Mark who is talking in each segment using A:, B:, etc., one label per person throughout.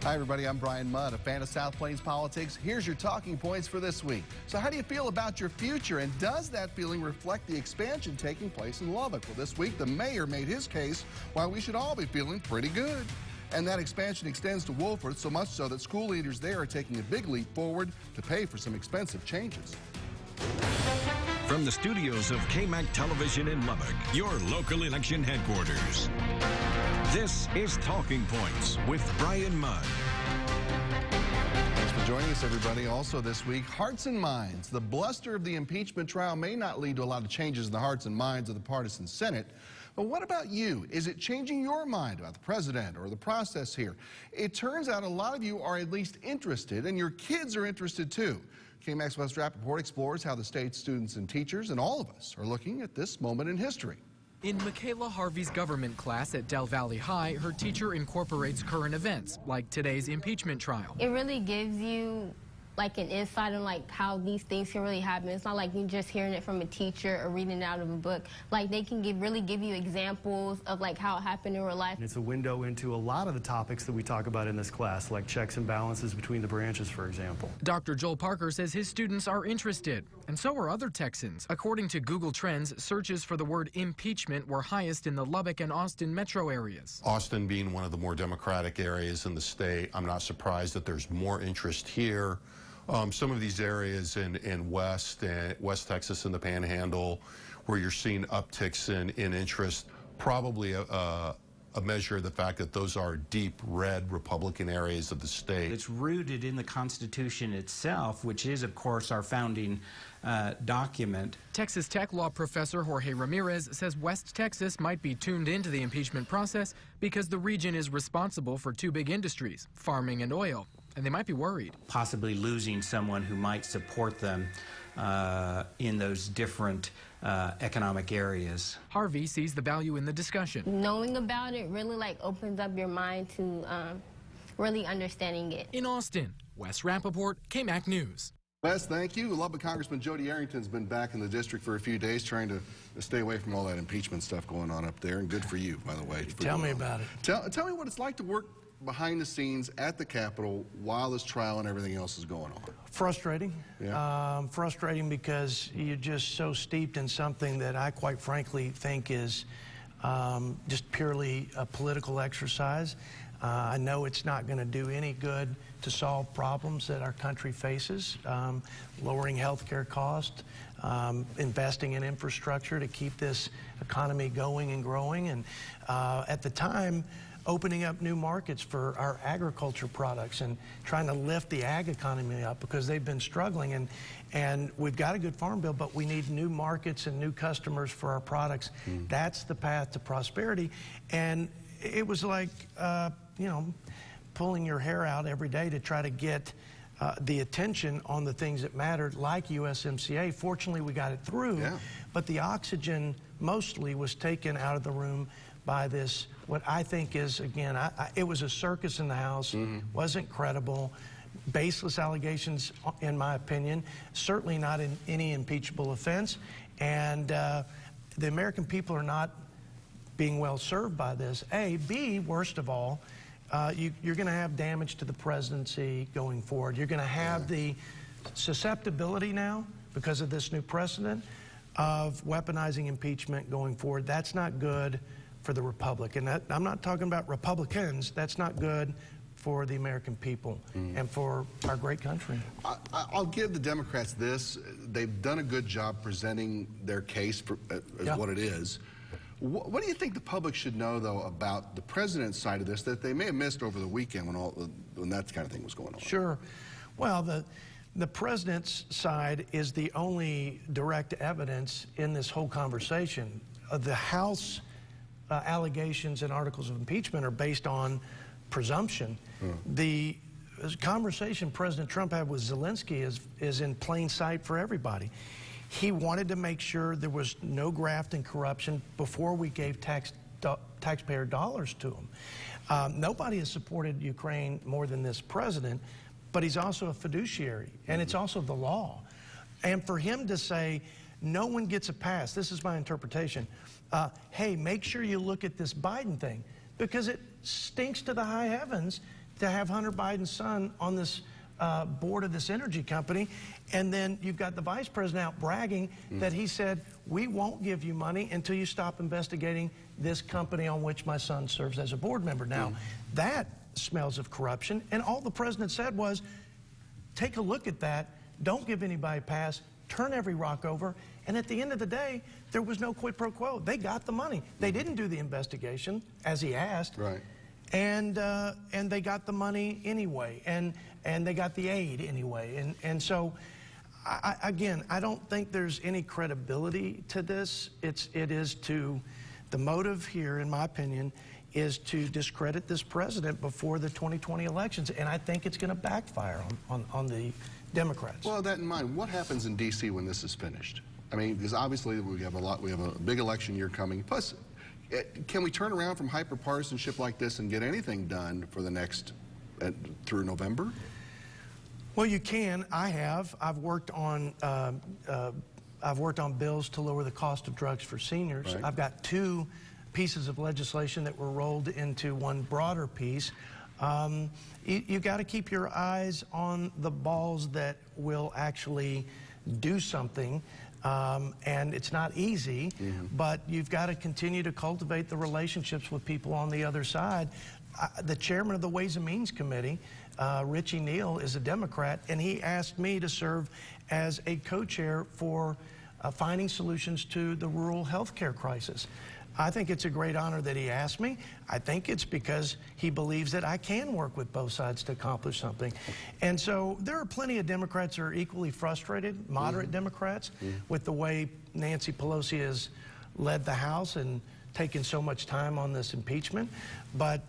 A: Hi, everybody. I'm Bryan Mudd, a fan of South Plains politics. Here's your talking points for this week. So how do you feel about your future, and does that feeling reflect the expansion taking place in Lubbock? Well, this week, the mayor made his case why we should all be feeling pretty good. And that expansion extends to Wolford, so much so that school leaders there are taking a big leap forward to pay for some expensive changes.
B: From the studios of KMAC Television in Lubbock, your local election headquarters. This is Talking Points with Bryan Mudd.
A: Thanks for joining us, everybody. Also this week, hearts and minds. The bluster of the impeachment trial may not lead to a lot of changes in the hearts and minds of the partisan Senate. But what about you? Is it changing your mind about the president or the process here? It turns out a lot of you are at least interested, and your kids are interested too. KMAC's West Rappaport explores how the state's students and teachers and all of us are looking at this moment in history.
C: In Michaela Harvey's government class at Del Valley High, her teacher incorporates current events, like today's impeachment trial.
D: It really gives you like an insight on like how these things can really happen. It's not like you just hearing it from a teacher or reading it out of a book. Like they can really give you examples of like how it happened in real life.
E: It's a window into a lot of the topics that we talk about in this class, like checks and balances between the branches, for example.
C: Dr. Joel Parker says his students are interested, and so are other Texans. According to Google Trends, searches for the word impeachment were highest in the Lubbock and Austin metro areas.
F: Austin being one of the more democratic areas in the state, I'm not surprised that there's more interest here. Some of these areas in West Texas and the Panhandle, where you're seeing upticks in interest, probably a measure of the fact that those are deep red Republican areas of the state.
G: It's rooted in the Constitution itself, which is, of course, our founding document.
C: Texas Tech law professor Jorge Ramirez says West Texas might be tuned into the impeachment process because the region is responsible for two big industries, farming and oil, and they might be worried.
G: Possibly losing someone who might support them in those different economic areas.
C: Harvey sees the value in the discussion.
D: Knowing about it really like opens up your mind to really understanding it.
C: In Austin, Wes Rappaport, KMAC News.
A: Wes, thank you. Lubbock Congressman Jody Arrington's been back in the district for a few days trying to stay away from all that impeachment stuff going on up there, and good for you, by the way.
H: Tell me about it.
A: Tell me what it's like to work behind the scenes at the Capitol while this trial and everything else is going on.
H: Frustrating.
A: Yeah.
H: Frustrating because you're just so steeped in something that I quite frankly think is just purely a political exercise. I know it's not going to do any good to solve problems that our country faces, lowering health care costs, investing in infrastructure to keep this economy going and growing, and at the time, opening up new markets for our agriculture products and trying to lift the ag economy up because they've been struggling. And we've got a good farm bill, but we need new markets and new customers for our products. That's the path to prosperity. And it was like, you know, pulling your hair out every day to try to get the attention on the things that mattered, like USMCA. Fortunately, we got it through, but the oxygen mostly was taken out of the room by this, what I think is, again, it was a circus in the House, wasn't credible, baseless allegations, in my opinion, certainly not in any impeachable offense, and the American people are not being well served by this, A. B, worst of all, you're going to have damage to the presidency going forward. You're going to have the susceptibility now, because of this new precedent, of weaponizing impeachment going forward. That's not good for the Republic. And I'm not talking about Republicans. That's not good for the American people and for our great country.
A: I'll give the Democrats this. They've done a good job presenting their case as what it is. What do you think the public should know, though, about the president's side of this that they may have missed over the weekend when that kind of thing was going on?
H: Sure. Well, the president's side is the only direct evidence in this whole conversation. The House allegations and articles of impeachment are based on presumption. The conversation President Trump had with Zelensky is in plain sight for everybody. He wanted to make sure there was no graft and corruption before we gave taxpayer dollars to him. Nobody has supported Ukraine more than this president, but he's also a fiduciary, and it's also the law. And for him to say, no one gets a pass, this is my interpretation, hey, make sure you look at this Biden thing, because it stinks to the high heavens to have Hunter Biden's son on this board of this energy company, and then you've got the vice president out bragging that he said, we won't give you money until you stop investigating this company on which my son serves as a board member. Now, that smells of corruption, and all the president said was, take a look at that, don't give anybody a pass, turn every rock over, and at the end of the day, there was no quid pro quo. They got the money. They didn't do the investigation, as he asked.
A: Right.
H: And they got the money anyway, and they got the aid anyway. And so, again, I don't think there's any credibility to this. It is to, the motive here, in my opinion, is to discredit this president before the 2020 elections, and I think it's going to backfire on the Democrats.
A: Well, that in mind, what happens in D.C. when this is finished? I mean, because obviously we have a big election year coming. Plus, can we turn around from hyper-partisanship like this and get anything done for the next, through November?
H: Well, you can. I have. I've worked on bills to lower the cost of drugs for seniors.
A: Right.
H: I've got 2 pieces of legislation that were rolled into one broader piece. You got to keep your eyes on the balls that will actually do something. And it's not easy, but you've got to continue to cultivate the relationships with people on the other side. The chairman of the Ways and Means Committee, Richie Neal, is a Democrat, and he asked me to serve as a co-chair for finding solutions to the rural health care crisis. I think it's a great honor that he asked me. I think it's because he believes that I can work with both sides to accomplish something. And so there are plenty of Democrats that are equally frustrated, moderate Democrats, with the way Nancy Pelosi has led the House and taken so much time on this impeachment. But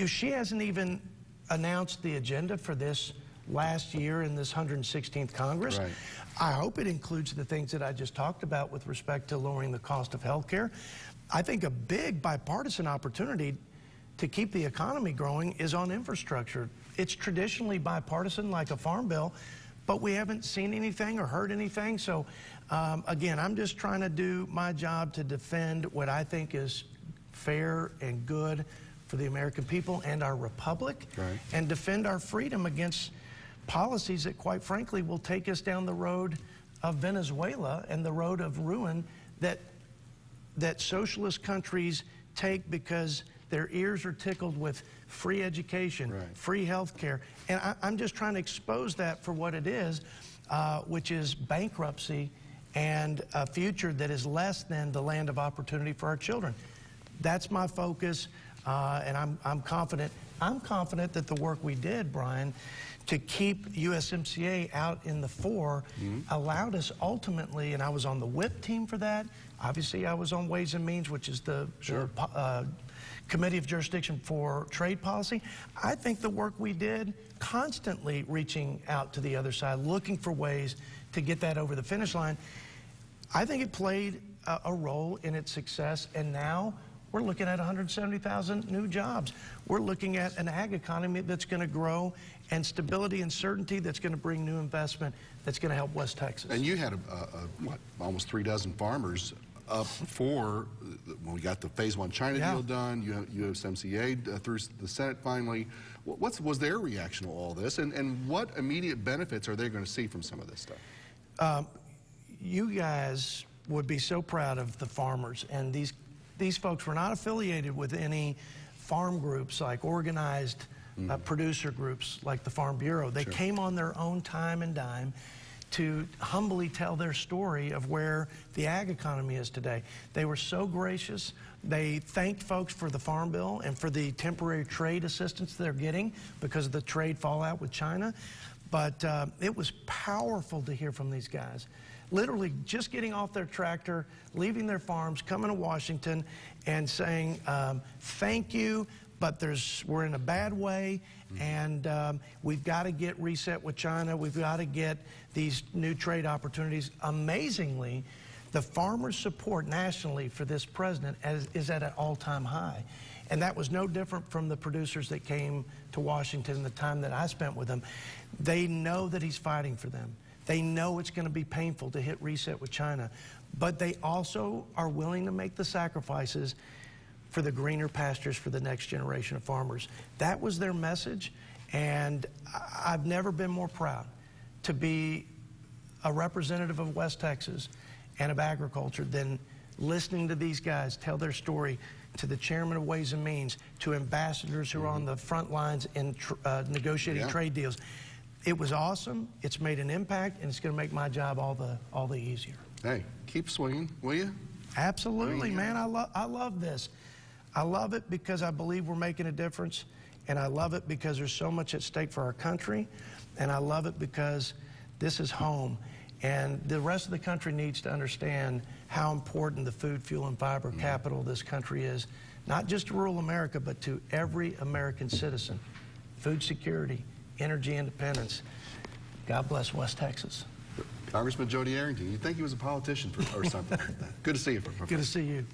H: she hasn't even announced the agenda for this last year in this 116th Congress.
A: Right.
H: I hope it includes the things that I just talked about with respect to lowering the cost of health care. I think a big bipartisan opportunity to keep the economy growing is on infrastructure. It's traditionally bipartisan, like a farm bill, but we haven't seen anything or heard anything. So, again, I'm just trying to do my job to defend what I think is fair and good for the American people and our republic, and defend our freedom against policies that, quite frankly, will take us down the road of Venezuela and the road of ruin that socialist countries take because their ears are tickled with free education, free health care. And I'm just trying to expose that for what it is, which is bankruptcy and a future that is less than the land of opportunity for our children. That's my focus, and I'm confident. I'm confident that the work we did, Brian, to keep USMCA out in the fore allowed us ultimately, and I was on the WHIP team for that. Obviously, I was on Ways and Means, which is the Committee of Jurisdiction for Trade Policy. I think the work we did, constantly reaching out to the other side, looking for ways to get that over the finish line, I think it played a role in its success, and now we're looking at 170,000 new jobs. We're looking at an ag economy that's going to grow, and stability and certainty that's going to bring new investment that's going to help West Texas.
A: And you had what, almost 3 dozen farmers up for when we got the Phase 1 China deal done, USMCA through the Senate finally. What was their reaction to all this, and what immediate benefits are they going to see from some of this stuff?
H: You guys would be so proud of the farmers, and these folks were not affiliated with any farm groups like organized producer groups like the Farm Bureau. They came on their own time and dime to humbly tell their story of where the ag economy is today. They were so gracious. They thanked folks for the Farm Bill and for the temporary trade assistance they're getting because of the trade fallout with China. But it was powerful to hear from these guys. Literally just getting off their tractor, leaving their farms, coming to Washington and saying, thank you, but we're in a bad way, and we've got to get reset with China. We've got to get these new trade opportunities. Amazingly, the farmers' support nationally for this president is at an all-time high. And that was no different from the producers that came to Washington the time that I spent with them. They know that he's fighting for them. They know it's going to be painful to hit reset with China, but they also are willing to make the sacrifices for the greener pastures for the next generation of farmers. That was their message, and I've never been more proud to be a representative of West Texas and of agriculture than listening to these guys tell their story, to the chairman of Ways and Means, to ambassadors who are on the front lines in negotiating trade deals. It was awesome. It's made an impact, and it's going to make my job all the easier.
A: Hey, keep swinging, will you?
H: Absolutely, man. I love this. I love it because I believe we're making a difference, and I love it because there's so much at stake for our country, and I love it because this is home. And the rest of the country needs to understand how important the food, fuel, and fiber capital of this country is, not just to rural America, but to every American citizen. Food security, energy independence. God bless West Texas.
A: Congressman Jody Arrington, you'd think he was a politician or something like that. Good to see you, Professor.
H: Good to see you.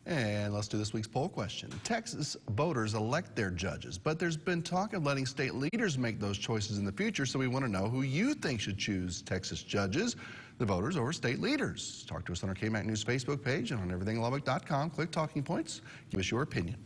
A: And let's do this week's poll question. Texas voters elect their judges, but there's been talk of letting state leaders make those choices in the future, so we want to know who you think should choose Texas judges, the voters or state leaders. Talk to us on our KMAC News Facebook page and on everythinglubbock.com. Click Talking Points. Give us your opinion.